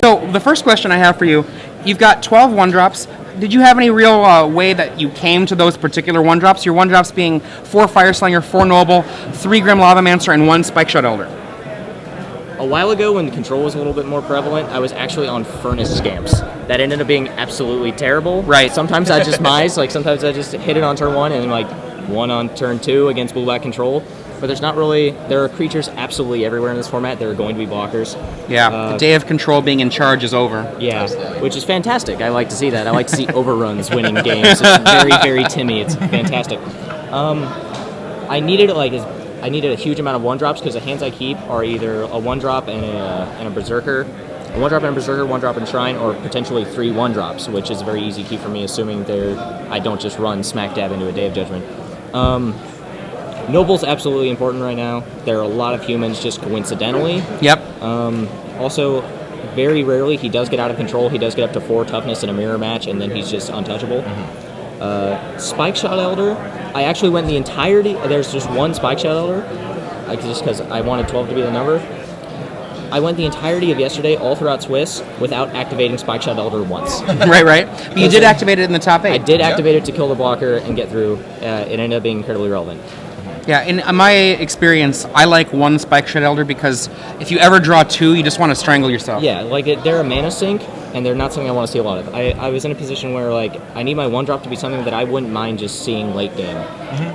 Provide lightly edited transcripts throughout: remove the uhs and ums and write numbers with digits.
So the first question I have for you, you've got 12 one-drops. Did you have any real way that you came to those particular one-drops? Your one-drops being 4 Fire Slinger, 4 Noble, 3 Grim Lavamancer, and 1 Spike Shot Elder. A while ago, when control was a little bit more prevalent, I was actually on Furnace Scamps. That ended up being absolutely terrible. Right. Sometimes I just mize, sometimes I just hit it on turn 1 and 1 on turn 2 against blue-black control. But there's not really, there are creatures absolutely everywhere in this format. There are going to be blockers. Yeah, the day of control being in charge is over. Yeah, which is fantastic. I like to see that. I like to see overruns winning games. It's very, very Timmy. It's fantastic. I needed a huge amount of one-drops because the hands I keep are either a one-drop and a Berserker, a one-drop and a Berserker, one-drop and Shrine, or potentially 3 one-drops, which is a very easy keep for me, assuming I don't just run smack dab into a Day of Judgment. Noble's absolutely important right now. There are a lot of humans just coincidentally. Yep. Also, very rarely he does get out of control. He does get up to 4 toughness in a mirror match, and then he's just untouchable. Spike Shot Elder, I actually went the entirety. There's just 1 Spike Shot Elder, just because I wanted 12 to be the number. I went the entirety of yesterday, all throughout Swiss, without activating Spike Shot Elder once. right. But you did activate it in the top 8. I did activate it to kill the blocker and get through. It ended up being incredibly relevant. Yeah, in my experience, I like 1 Spike Shot Elder because if you ever draw 2, you just want to strangle yourself. Yeah, they're a mana sink, and they're not something I want to see a lot of. I was in a position where I need my 1-drop to be something that I wouldn't mind just seeing late game.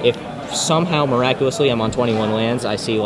If somehow miraculously I'm on 21 lands, I see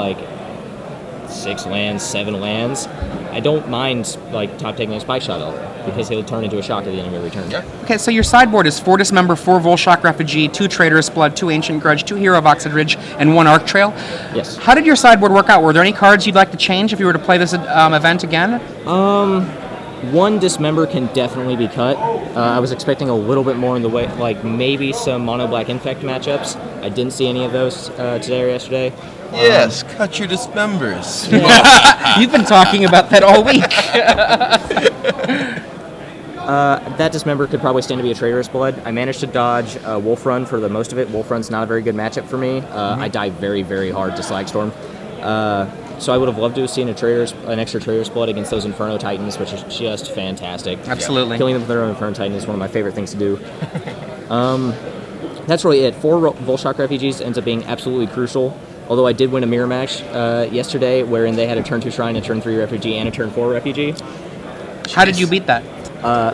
6 lands, 7 lands, I don't mind top taking a Spike Shot Elder because he'll turn into a shock at the end of every turn. Yeah. Okay, so your sideboard is 4 Dismember, 4 Volshock Refugee, 2 Traitorous Blood, 2 Ancient Grudge, 2 Hero of Oxidridge, and 1 Arc Trail. Yes. How did your sideboard work out? Were there any cards you'd like to change if you were to play this event again? 1 Dismember can definitely be cut. I was expecting a little bit more in the way, maybe some Mono Black Infect matchups. I didn't see any of those today or yesterday. Yes, cut your Dismembers. You've been talking about that all week. That Dismember could probably stand to be a Traitorous Blood. I managed to dodge Wolf Run for the most of it. Wolf Run's not a very good matchup for me. I die very, very hard to Slagstorm. So I would have loved to have seen an extra Traitorous Blood against those Inferno Titans, which is just fantastic. Absolutely. Killing them with their own Inferno Titan is one of my favorite things to do. That's really it. 4 Volshock Refugees ends up being absolutely crucial. Although I did win a mirror match yesterday, wherein they had a turn 2 Shrine, a turn 3 Refugee, and a turn 4 Refugee. How did you beat that?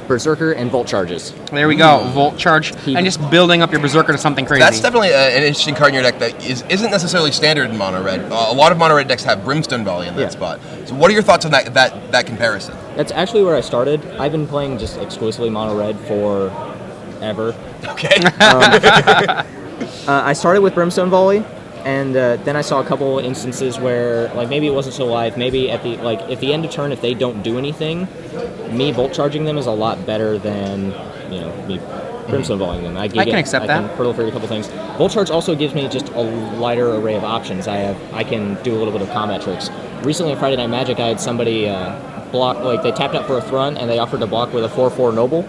Berserker and Volt Charges. There we go, Volt Charge, and just building up your Berserker to something crazy. That's definitely an interesting card in your deck that isn't necessarily standard in Mono Red. A lot of Mono Red decks have Brimstone Volley in that spot. So what are your thoughts on that comparison? That's actually where I started. I've been playing just exclusively Mono Red forever. Okay. I started with Brimstone Volley. And then I saw a couple instances where, maybe it wasn't so live. Maybe at the end of turn, if they don't do anything, me Volt Charging them is a lot better than me Brimstone Volleying them. I can accept that. I can proliferate a couple things. Volt Charge also gives me just a lighter array of options. I can do a little bit of combat tricks. Recently on Friday Night Magic, I had somebody block. They tapped out for a Thrun and they offered to block with a 4/4 Noble.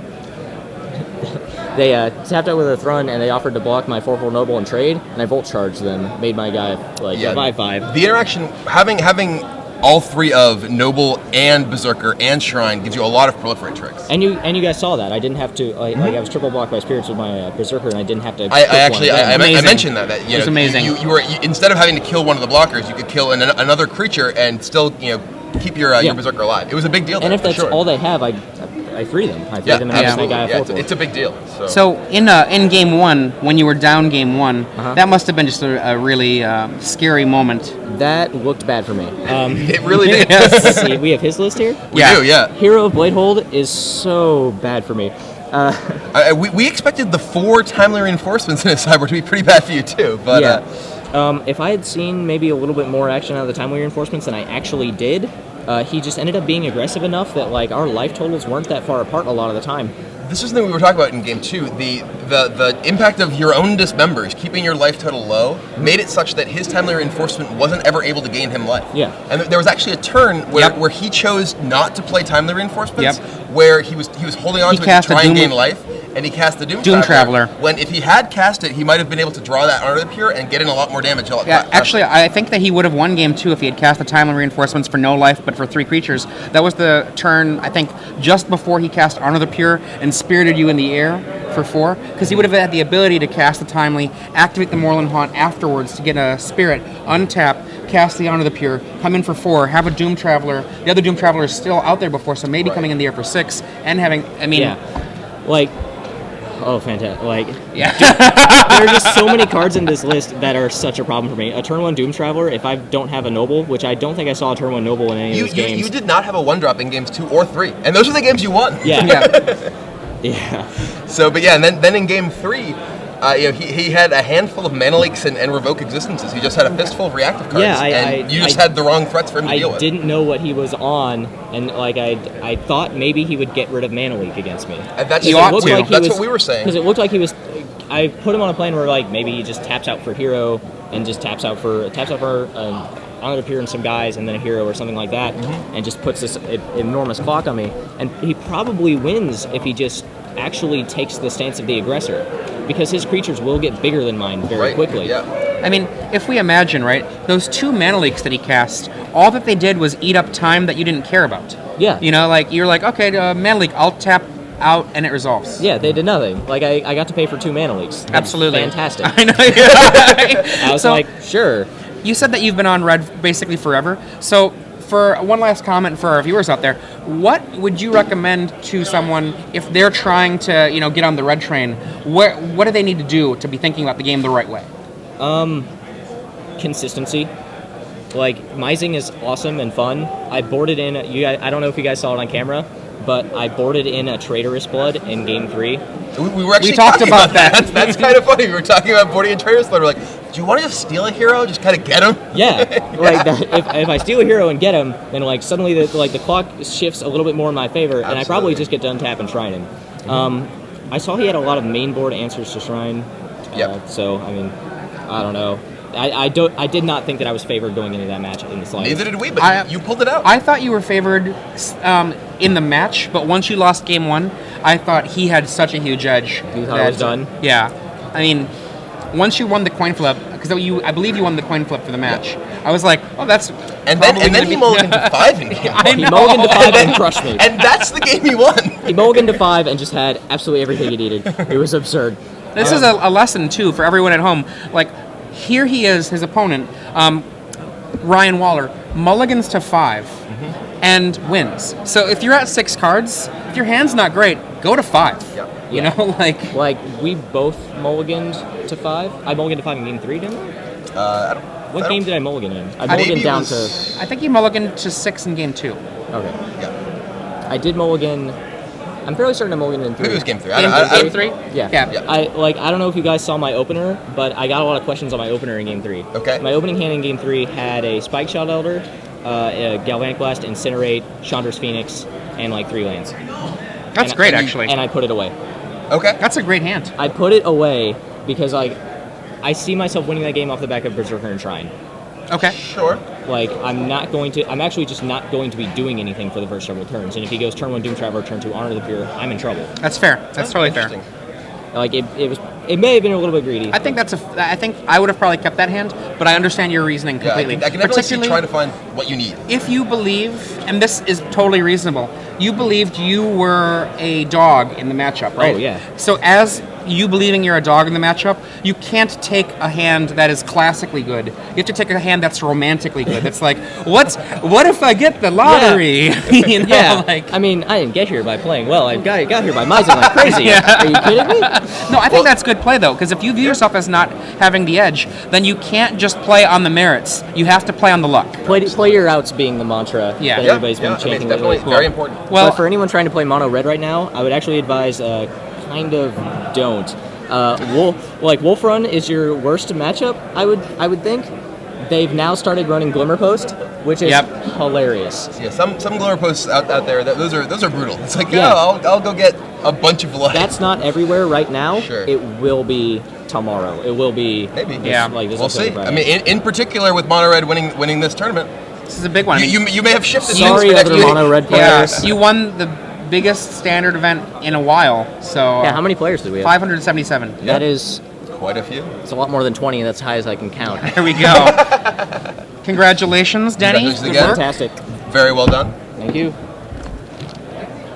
They tapped out with a Thrun and they offered to block my 4/4 Noble and trade, and I Volt Charged them, made my guy 5/5. The interaction, having all 3 of Noble and Berserker and Shrine gives you a lot of proliferate tricks. And you guys saw that. I didn't have to I was triple blocked by Spirits with my Berserker, and I didn't have to. I mentioned that it was amazing. You were instead of having to kill one of the blockers, you could kill another creature and still keep your Berserker alive. It was a big deal. And if that's all they have, I free them. I free them and have my guy it's a big deal. So in game 1, when you were down game 1, that must have been just a really scary moment. That looked bad for me. It really did. Let's see, we have his list here? We do, yeah. Hero of Bladehold is so bad for me. We expected the 4 timely reinforcements in his sideboard to be pretty bad for you too, but if I had seen maybe a little bit more action out of the timely reinforcements than I actually did, he just ended up being aggressive enough that our life totals weren't that far apart a lot of the time. This is something we were talking about in game 2. The impact of your own Dismembers, keeping your life total low, made it such that his timely reinforcement wasn't ever able to gain him life. Yeah. And there was actually a turn where he chose not to play timely reinforcements, where he was holding on to it to try and gain life, and he cast the Doom Traveler. When if he had cast it, he might have been able to draw that Honor of the Pure and get in a lot more damage. Yeah, actually, I think that he would have won game 2 if he had cast the Timely Reinforcements for no life, but for 3 creatures. That was the turn, I think, just before he cast Honor the Pure and Spirited You in the air for 4, because he would have had the ability to cast the Timely, activate the Moorland Haunt afterwards to get a Spirit, untap, cast the Honor the Pure, come in for 4, have a Doom Traveler. The other Doom Traveler is still out there before, so maybe coming in the air for 6, and having, I mean... Yeah. Like... Oh, fantastic. Like, yeah. there are just so many cards in this list that are such a problem for me. A turn 1 Doom Traveler, if I don't have a Noble, which I don't think I saw a turn 1 Noble in any of those games. You did not have a 1-drop in games 2 or 3, and those are the games you won. Yeah. Yeah. Yeah. So, but yeah, and then in game 3, he had a handful of mana leaks and revoke existences. He just had a fistful of reactive cards, and you just had the wrong threats for him to deal with. I didn't know what he was on, and like I thought maybe he would get rid of mana leak against me. That's what we were saying. Because it looked like he was. I put him on a plan where like maybe he just taps out for hero and just taps out for Honor to Appear and some guys and then a hero or something like that, and just puts this enormous clock on me. And he probably wins if he just actually takes the stance of the aggressor, because his creatures will get bigger than mine very quickly. Yeah. I mean, if we imagine, right, those 2 mana leaks that he cast, all that they did was eat up time that you didn't care about. Yeah. You know, like, you're like, okay, mana leak, I'll tap out and it resolves. Yeah, they did nothing. Like, I got to pay for 2 mana leaks. That's absolutely. Fantastic. I know. I was like, sure. You said that you've been on Red basically forever. So, for one last comment for our viewers out there, what would you recommend to someone if they're trying to, get on the Red train? What do they need to do to be thinking about the game the right way? Consistency. Like, Mizing is awesome and fun. I boarded in, I don't know if you guys saw it on camera, but I boarded in a Traitorous Blood in game 3. We were actually talked talking about that. That's kind of funny. We were talking about boarding a Traitorous Blood. We're like, do you want to just steal a hero? Just kind of get him? Yeah. Like, if I steal a hero and get him, then, like, suddenly the clock shifts a little bit more in my favor, and I probably just get to untap and Shrine him. I saw he had a lot of main board answers to Shrine. Yep. So, I mean, I don't know. I did not think that I was favored going into that match in the slightest. Neither did we, but you pulled it out. I thought you were favored in the match, but once you lost game 1, I thought he had such a huge edge. You thought it was done? Yeah. I mean, once you won the coin flip, because I believe you won the coin flip for the match, I was like, oh, that's... And then he mulliganed to 5 in game 1. He mulliganed to 5 and crushed me. And that's the game he won. He mulliganed to 5 and just had absolutely everything he needed. It was absurd. This is a lesson, too, for everyone at home. Like, here he is, his opponent, Ryan Waller, mulligans to 5 and wins. So if you're at 6 cards, if your hand's not great, go to 5. Yep. You know, like... Like, we both mulliganed to 5. I mulliganed to 5 in game 3, didn't I? What game did I mulligan in? I mulliganed down to... I think you mulliganed to 6 in game 2. Okay. Yeah. I did mulligan... I'm fairly certain I mulliganed in 3. Maybe it was game 3. Game 3? Yeah. I don't know if you guys saw my opener, but I got a lot of questions on my opener in game 3. Okay. My opening hand in game 3 had a Spike Shot Elder, a Galvanic Blast, Incinerate, Chandra's Phoenix, and like 3 lands. That's great, actually. And I put it away. Okay. That's a great hand. I put it away because I see myself winning that game off the back of Berserker and Shrine. Okay. Sure. Like, I'm actually just not going to be doing anything for the first several turns. And if he goes turn 1 Doom Traveler, turn 2 Honor the Pure, I'm in trouble. That's fair. That's totally fair. Like, it may have been a little bit greedy. I think I would have probably kept that hand, but I understand your reasoning completely. I can definitely try to find what you need. If you believe, and this is totally reasonable, you believed you were a dog in the matchup, right? Oh, yeah. So as you believing you're a dog in the matchup, you can't take a hand that is classically good. You have to take a hand that's romantically good. That's like, what if I get the lottery? Yeah. You know, Yeah. like, I mean, I didn't get here by playing well. I got here by mizing like crazy. Yeah. Are you kidding me? No, I think that's good play, though, because if you view yourself as not having the edge, then you can't just play on the merits. You have to play on the luck. Play your outs being the mantra that everybody's been chanting definitely lately. very important. Well, But for anyone trying to play mono red right now, I would actually advise kind of don't. Wolf Run is your worst matchup, I would think. They've now started running Glimmer Post, which is hilarious. Yeah, some Glimmer Posts out there, those are brutal. It's like, I'll go get a bunch of blood. That's not everywhere right now. Sure. It will be tomorrow. It will be maybe. This we'll see. I mean, in particular with Mono Red winning this tournament, this is a big one. You may have shifted. Sorry, other Mono Red players. Yeah, you won the biggest standard event in a while. So yeah, how many players do we have? 577. Yeah. That is quite a few. It's a lot more than 20. That's as high as I can count. There we go. Congratulations, Denny. Congratulations again. Fantastic. Very well done. Thank you.